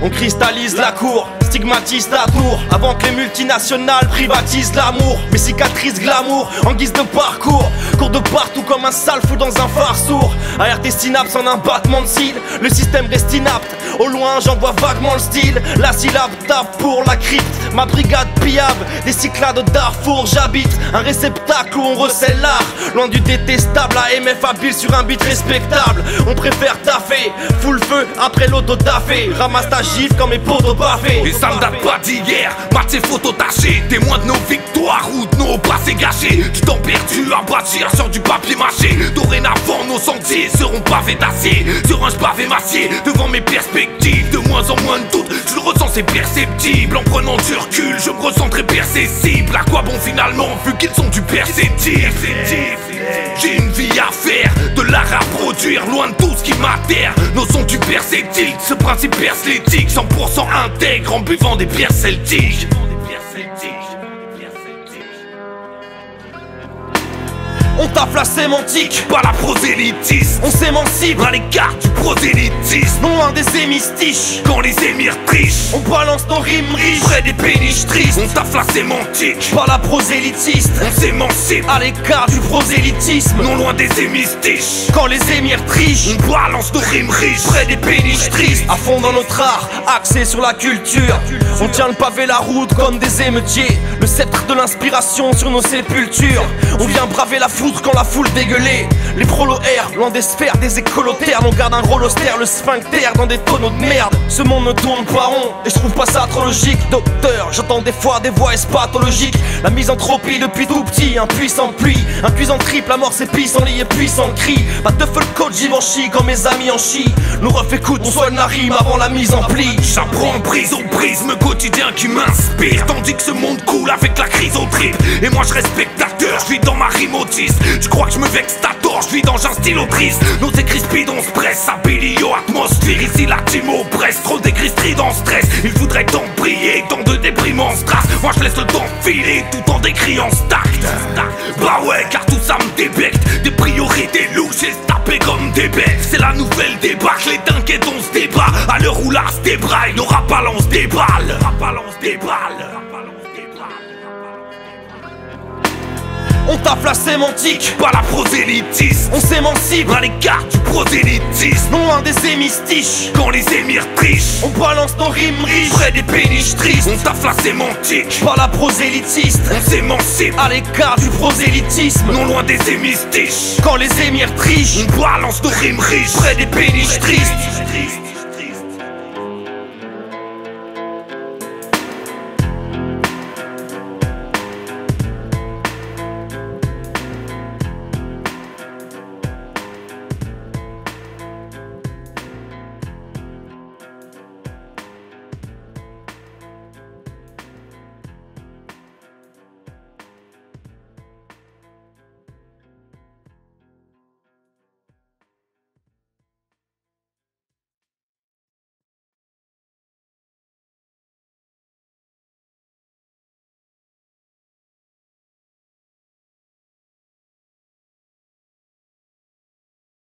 On cristallise la cour, stigmatise la tour, avant que les multinationales privatisent l'amour. Mes cicatrices glamour, en guise de parcours, cours de partout comme un sale fou dans un phare sourd. Aère tes synapses en un battement de cils, le système reste inapte. Au loin j'en vois vaguement le style, la syllabe tape pour la crypte. Ma brigade pillable, des cyclades de Darfour. J'habite un réceptacle où on recèle l'art, loin du détestable AMF habile sur un beat respectable. On préfère taffer, full feu après l'auto-tafé, ramasse ta gifle comme mes potos baffés. Et ça ne date pas d'hier, match et photos tachées, témoins de nos victoires ou de nos passés gâchés. Du temps perdu à bâtir sur du papier mâché. Dorénavant nos sentiers seront pavés d'acier, sur un pavé massier devant mes perspectives. De moins en moins de doutes, je le ressens, c'est perceptible. En prenant du recul, je me ressens très perceptible. À quoi bon finalement, vu qu'ils sont du perceptif? J'ai une vie à faire, de l'art à produire, loin de tout ce qui m'atterre. Nos sons du perceptique, ce principe perce l'éthique, 100% intègre en buvant des bières celtiques. On tape la sémantique, pas la prosélytisme. on s'émancipe À l'écart du prosélytisme, non loin des hémistiches. quand les émirs trichent, On balance nos rimes riches, près des péniches tristes, on taffe la sémantique. pas la prosélitiste. On s'émancipe, À l'écart du prosélytisme, non loin des hémistiches. quand les émirs trichent. On balance nos rimes riches, Près des péniches tristes, à fond dans notre art, axé sur la culture. On tient le pavé la route comme des émeutiers, le sceptre de l'inspiration sur nos sépultures. On vient braver la foudre quand la foule dégueulait. Les prolos errent, loin des sphères, des écolotères. On garde un rôle austère, le sphincter dans des tonneaux de merde. Ce monde ne tourne pas rond, et je trouve pas ça trop logique. Docteur, j'entends des fois des voix pathologiques. La misanthropie depuis tout petit, un puissant pluie, un puissant triple, la mort c'est pissenlit et puissant cri. Pas de feu le coach, Givenchy quand mes amis en chient. Nous ref écoute, on soigne la rime avant la mise en pli. J'apprends prise au prisme quotidien qui m'inspire, tandis que ce monde coule avec la crise au trip. Et moi je reste spectateur, je vis dans ma rime autiste. Je crois que je me vexe à tort, je vis dans un stylo triste. Nos écrits speed, on se presse, abilio atmosphère. Ici la team oppresse, trop d'écrits strident stress. Il faudrait tant briller, tant de déprimants strass. Moi je laisse le temps filer, tout en décriant stack. Bah ouais, car tout ça me débecte. Des priorités louches et se taper comme des bêtes. C'est la nouvelle débâcle, les t'inquiète on se débat. À l'heure où l'as débraille, nos rap balance des balles. On tape la sémantique, Pas la prosélytisme, on s'émancipe. à l'écart du prosélytisme. Non loin des hémistiches, Quand les émirs trichent, on balance nos rimes riches. près des péniches tristes, on taffe la sémantique. Pas la prosélytiste, On s'émancipe, à l'écart du prosélytisme. non loin des hémistiches. Quand les émirs trichent, On balance nos rimes riches, près des péniches tristes.